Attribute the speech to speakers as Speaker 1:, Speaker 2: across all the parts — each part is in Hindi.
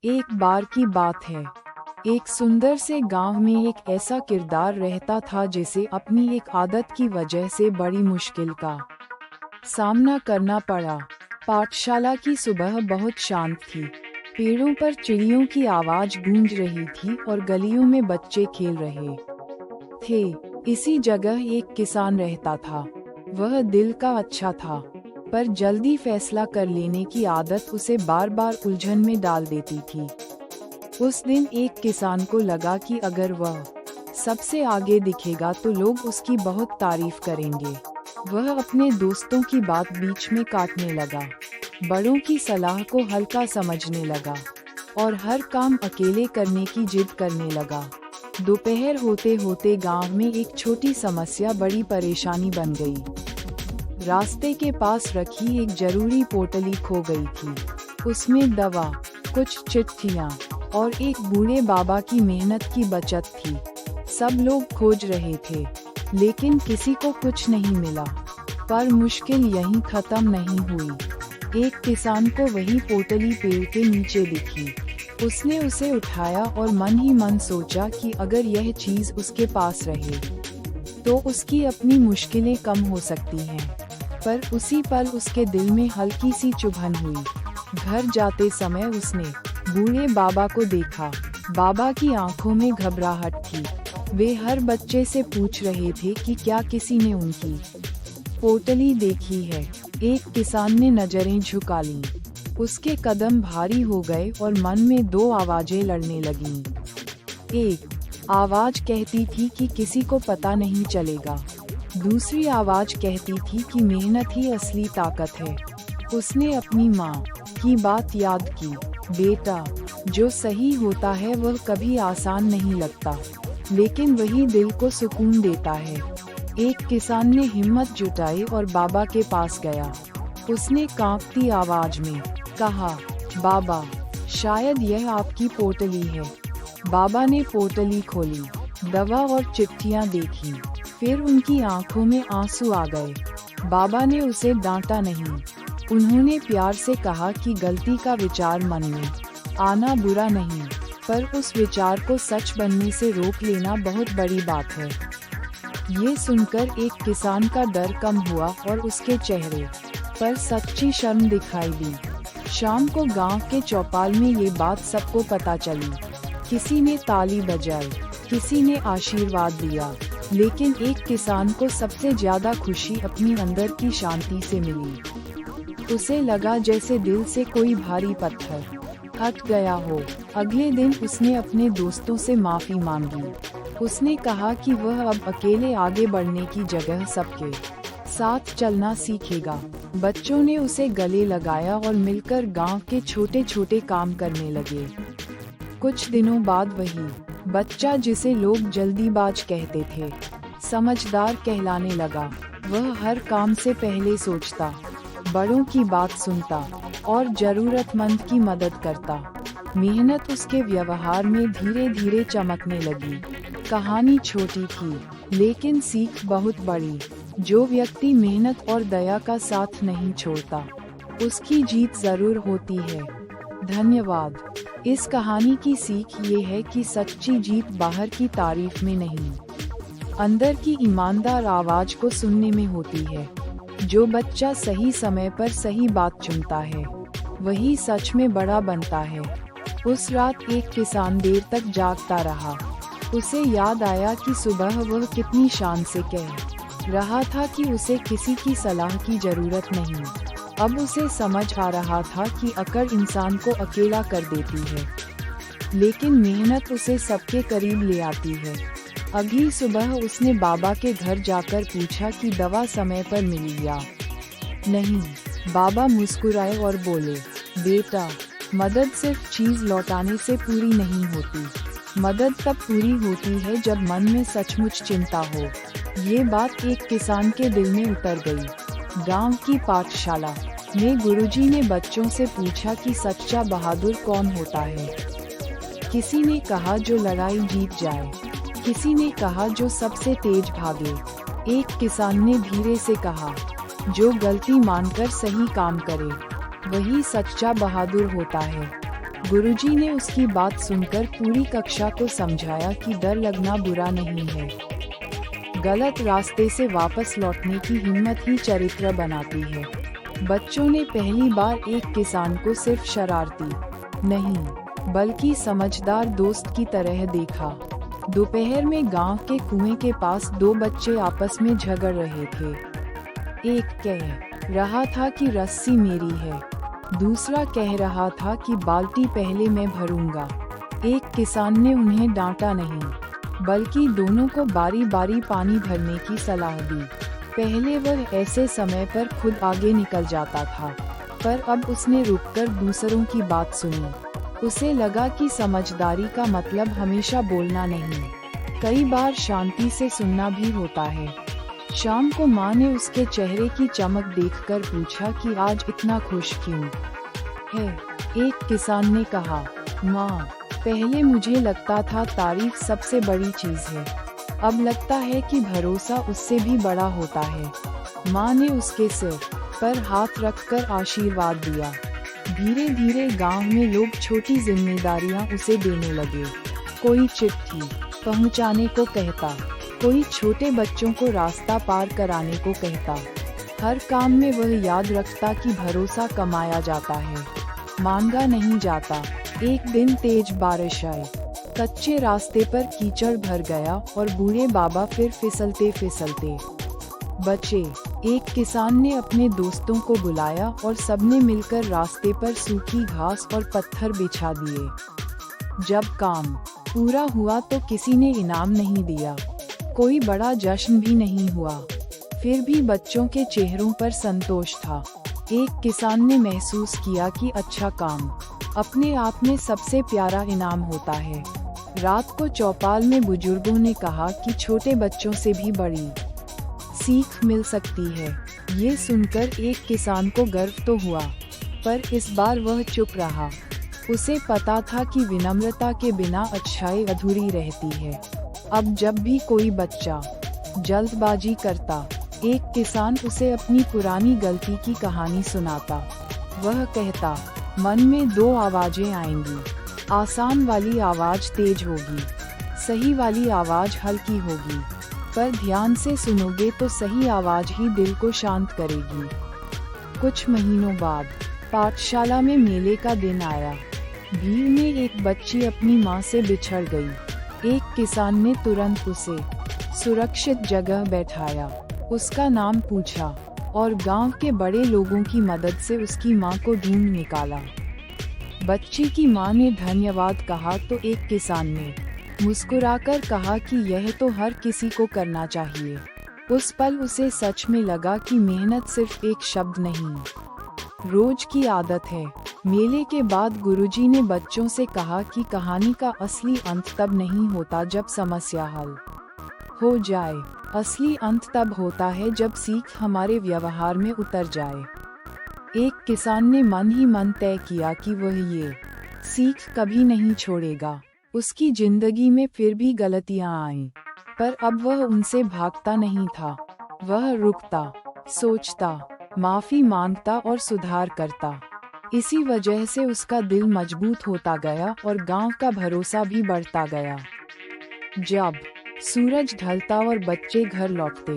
Speaker 1: एक बार की बात है। एक सुंदर से गांव में एक ऐसा किरदार रहता था जिसे अपनी एक आदत की वजह से बड़ी मुश्किल का सामना करना पड़ा। पाठशाला की सुबह बहुत शांत थी। पेड़ों पर चिड़ियों की आवाज गूंज रही थी और गलियों में बच्चे खेल रहे थे। इसी जगह एक किसान रहता था। वह दिल का अच्छा था, पर जल्दी फैसला कर लेने की आदत उसे बार बार उलझन में डाल देती थी। उस दिन एक किसान को लगा कि अगर वह सबसे आगे दिखेगा तो लोग उसकी बहुत तारीफ करेंगे। वह अपने दोस्तों की बात बीच में काटने लगा, बड़ों की सलाह को हल्का समझने लगा और हर काम अकेले करने की जिद करने लगा। दोपहर होते होते गांव में एक छोटी समस्या बड़ी परेशानी बन गई। रास्ते के पास रखी एक जरूरी पोटली खो गई थी। उसमें दवा, कुछ चिट्ठियाँ और एक बूढ़े बाबा की मेहनत की बचत थी। सब लोग खोज रहे थे, लेकिन किसी को कुछ नहीं मिला। पर मुश्किल यहीं खत्म नहीं हुई। एक किसान को वही पोटली पेड़ के नीचे दिखी। उसने उसे उठाया और मन ही मन सोचा कि अगर यह चीज उसके पास रहे तो उसकी अपनी मुश्किलें कम हो सकती हैं। पर उसी पल उसके दिल में हल्की सी चुभन हुई। घर जाते समय उसने बूढ़े बाबा को देखा। बाबा की आंखों में घबराहट थी। वे हर बच्चे से पूछ रहे थे कि क्या किसी ने उनकी पोटली देखी है। एक किसान ने नजरें झुका लीं। उसके कदम भारी हो गए और मन में दो आवाजें लड़ने लगीं। एक आवाज कहती थी कि किसी को पता नहीं चलेगा। दूसरी आवाज कहती थी कि मेहनत ही असली ताकत है। उसने अपनी माँ की बात याद की, बेटा, जो सही होता है वह कभी आसान नहीं लगता, लेकिन वही दिल को सुकून देता है। एक किसान ने हिम्मत जुटाई और बाबा के पास गया। उसने कांपती आवाज में कहा, बाबा, शायद यह आपकी पोटली है। बाबा ने पोटली खोली, दवा और चिट्ठियां देखी। फिर उनकी आंखों में आंसू आ गए। बाबा ने उसे डांटा नहीं। उन्होंने प्यार से कहा कि गलती का विचार मन में आना बुरा नहीं, पर उस विचार को सच बनने से रोक लेना बहुत बड़ी बात है। ये सुनकर एक किसान का डर कम हुआ और उसके चेहरे पर सच्ची शर्म दिखाई दी। शाम को गांव के चौपाल में ये बात सबको पता चली। किसी ने ताली बजाई, किसी ने आशीर्वाद दिया, लेकिन एक किसान को सबसे ज्यादा खुशी अपनी अंदर की शांति से मिली। उसे लगा जैसे दिल से कोई भारी पत्थर हट गया हो। अगले दिन उसने अपने दोस्तों से माफी मांगी। उसने कहा कि वह अब अकेले आगे बढ़ने की जगह सबके साथ चलना सीखेगा। बच्चों ने उसे गले लगाया और मिलकर गांव के छोटे छोटे काम करने लगे। कुछ दिनों बाद वही बच्चा जिसे लोग जल्दीबाज कहते थे, समझदार कहलाने लगा। वह हर काम से पहले सोचता, बड़ों की बात सुनता और जरूरतमंद की मदद करता। मेहनत उसके व्यवहार में धीरे धीरे चमकने लगी। कहानी छोटी थी, लेकिन सीख बहुत बड़ी। जो व्यक्ति मेहनत और दया का साथ नहीं छोड़ता, उसकी जीत जरूर होती है। धन्यवाद। इस कहानी की सीख ये है कि सच्ची जीत बाहर की तारीफ में नहीं, अंदर की ईमानदार आवाज को सुनने में होती है। जो बच्चा सही समय पर सही बात चुनता है, वही सच में बड़ा बनता है। उस रात एक किसान देर तक जागता रहा। उसे याद आया कि सुबह वह कितनी शान से कह रहा था कि उसे किसी की सलाह की जरूरत नहीं। अब उसे समझ आ रहा था कि अकड़ इंसान को अकेला कर देती है, लेकिन मेहनत उसे सबके करीब ले आती है। अगली सुबह उसने बाबा के घर जाकर पूछा कि दवा समय पर मिली या नहीं। बाबा मुस्कुराए और बोले, बेटा, मदद सिर्फ चीज लौटाने से पूरी नहीं होती। मदद तब पूरी होती है जब मन में सचमुच चिंता हो। ये बात एक किसान के दिल में उतर गई। गांव की पाठशाला में गुरुजी ने बच्चों से पूछा कि सच्चा बहादुर कौन होता है। किसी ने कहा जो लड़ाई जीत जाए, किसी ने कहा जो सबसे तेज भागे। एक किसान ने धीरे से कहा, जो गलती मानकर सही काम करे, वही सच्चा बहादुर होता है। गुरुजी ने उसकी बात सुनकर पूरी कक्षा को समझाया कि डर लगना बुरा नहीं है। गलत रास्ते से वापस लौटने की हिम्मत ही चरित्र बनाती है। बच्चों ने पहली बार एक किसान को सिर्फ शरारती नहीं बल्कि समझदार दोस्त की तरह देखा। दोपहर में गांव के कुएं के पास दो बच्चे आपस में झगड़ रहे थे। एक कह रहा था कि रस्सी मेरी है, दूसरा कह रहा था कि बाल्टी पहले मैं भरूंगा। एक किसान ने उन्हें डांटा नहीं, बल्कि दोनों को बारी बारी पानी भरने की सलाह दी। पहले वह ऐसे समय पर खुद आगे निकल जाता था, पर अब उसने रुककर दूसरों की बात सुनी। उसे लगा कि समझदारी का मतलब हमेशा बोलना नहीं, कई बार शांति से सुनना भी होता है। शाम को माँ ने उसके चेहरे की चमक देखकर पूछा कि आज इतना खुश क्यों है? एक किसान ने कहा, माँ, पहले मुझे लगता था तारीफ सबसे बड़ी चीज है, अब लगता है कि भरोसा उससे भी बड़ा होता है। माँ ने उसके सिर पर हाथ रखकर आशीर्वाद दिया। धीरे धीरे गांव में लोग छोटी जिम्मेदारियां उसे देने लगे। कोई चिट्ठी पहुंचाने को कहता, कोई छोटे बच्चों को रास्ता पार कराने को कहता। हर काम में वह याद रखता कि भरोसा कमाया जाता है, मांगा नहीं जाता। एक दिन तेज बारिश आई, कच्चे रास्ते पर कीचड़ भर गया और बूढ़े बाबा फिर फिसलते फिसलते बचे। एक किसान ने अपने दोस्तों को बुलाया और सबने मिलकर रास्ते पर सूखी घास और पत्थर बिछा दिए। जब काम पूरा हुआ तो किसी ने इनाम नहीं दिया, कोई बड़ा जश्न भी नहीं हुआ, फिर भी बच्चों के चेहरों पर संतोष था। एक किसान ने महसूस किया कि अच्छा काम अपने आप में सबसे प्यारा इनाम होता है। रात को चौपाल में बुजुर्गों ने कहा कि छोटे बच्चों से भी बड़ी सीख मिल सकती है। ये सुनकर एक किसान को गर्व तो हुआ, पर इस बार वह चुप रहा। उसे पता था कि विनम्रता के बिना अच्छाई अधूरी रहती है। अब जब भी कोई बच्चा जल्दबाजी करता, एक किसान उसे अपनी पुरानी गलती की कहानी सुनाता। वह कहता, मन में दो आवाजें आएंगी, आसान वाली आवाज तेज होगी, सही वाली आवाज हल्की होगी, पर ध्यान से सुनोगे तो सही आवाज ही दिल को शांत करेगी। कुछ महीनों बाद पाठशाला में मेले का दिन आया। भीड़ में एक बच्ची अपनी माँ से बिछड़ गई। एक किसान ने तुरंत उसे सुरक्षित जगह बैठाया, उसका नाम पूछा और गांव के बड़े लोगों की मदद से उसकी माँ को ढूंढ निकाला। बच्ची की माँ ने धन्यवाद कहा तो एक किसान ने मुस्कुराकर कहा कि यह तो हर किसी को करना चाहिए। उस पल उसे सच में लगा कि मेहनत सिर्फ एक शब्द नहीं, रोज की आदत है। मेले के बाद गुरुजी ने बच्चों से कहा कि कहानी का असली अंत तब नहीं होता जब समस्या हल हो जाए, असली अंत तब होता है जब सीख हमारे व्यवहार में उतर जाए। एक किसान ने मन ही मन तय किया कि वह ये सीख कभी नहीं छोड़ेगा। उसकी जिंदगी में फिर भी गलतियां आईं, पर अब वह उनसे भागता नहीं था। वह रुकता, सोचता, माफी मांगता और सुधार करता। इसी वजह से उसका दिल मजबूत होता गया और गांव का भरोसा भी बढ़ता गया। जब सूरज ढलता और बच्चे घर लौटते,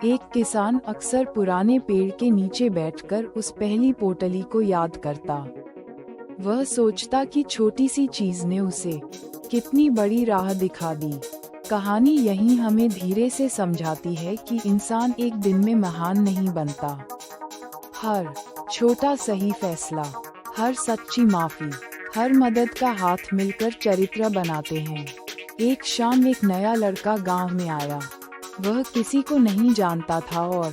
Speaker 1: एक किसान अक्सर पुराने पेड़ के नीचे बैठकर उस पहली पोटली को याद करता। वह सोचता कि छोटी सी चीज ने उसे कितनी बड़ी राह दिखा दी। कहानी यही हमें धीरे से समझाती है कि इंसान एक दिन में महान नहीं बनता। हर छोटा सही फैसला, हर सच्ची माफी, हर मदद का हाथ मिलकर चरित्र बनाते हैं। एक शाम एक नया लड़का गांव में आया। वह किसी को नहीं जानता था और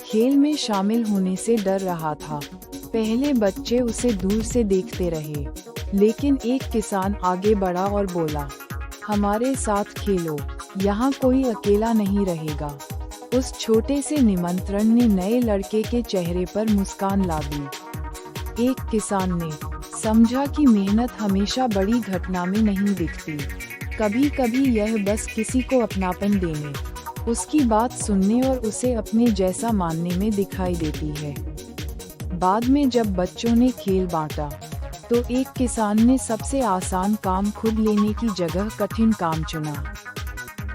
Speaker 1: खेल में शामिल होने से डर रहा था। पहले बच्चे उसे दूर से देखते रहे, लेकिन एक किसान आगे बढ़ा और बोला, हमारे साथ खेलो, यहाँ कोई अकेला नहीं रहेगा। उस छोटे से निमंत्रण ने नए लड़के के चेहरे पर मुस्कान ला दी। एक किसान ने समझा कि मेहनत हमेशा बड़ी घटना में नहीं दिखती, कभी कभी यह बस किसी को अपनापन देने, उसकी बात सुनने और उसे अपने जैसा मानने में दिखाई देती है। बाद में जब बच्चों ने खेल बांटा तो एक किसान ने सबसे आसान काम खुद लेने की जगह कठिन काम चुना।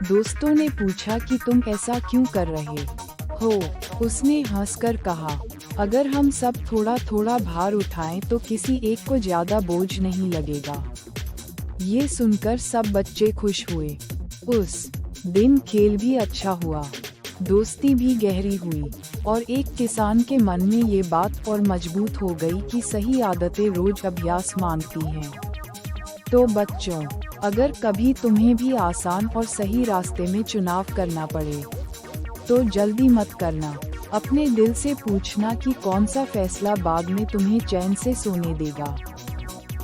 Speaker 1: दोस्तों ने पूछा कि तुम ऐसा क्यों कर रहे हो? उसने हंसकर कहा, अगर हम सब थोड़ा थोड़ा भार उठाएं तो किसी एक को ज्यादा बोझ नहीं लगेगा। ये सुनकर सब बच्चे खुश हुए। उस दिन खेल भी अच्छा हुआ, दोस्ती भी गहरी हुई और एक किसान के मन में ये बात और मजबूत हो गई कि सही आदतें रोज अभ्यास मांगती हैं। तो बच्चों, अगर कभी तुम्हें भी आसान और सही रास्ते में चुनाव करना पड़े तो जल्दी मत करना। अपने दिल से पूछना कि कौन सा फैसला बाद में तुम्हें चैन से सोने देगा,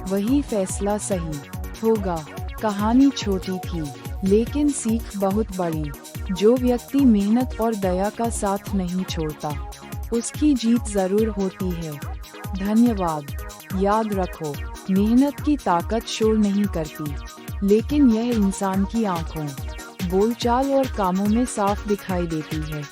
Speaker 1: वही फैसला सही होगा। कहानी छोटी थी लेकिन सीख बहुत बड़ी। जो व्यक्ति मेहनत और दया का साथ नहीं छोड़ता, उसकी जीत जरूर होती है। धन्यवाद। याद रखो, मेहनत की ताकत शोर नहीं करती, लेकिन यह इंसान की आंखों, बोलचाल और कामों में साफ दिखाई देती है।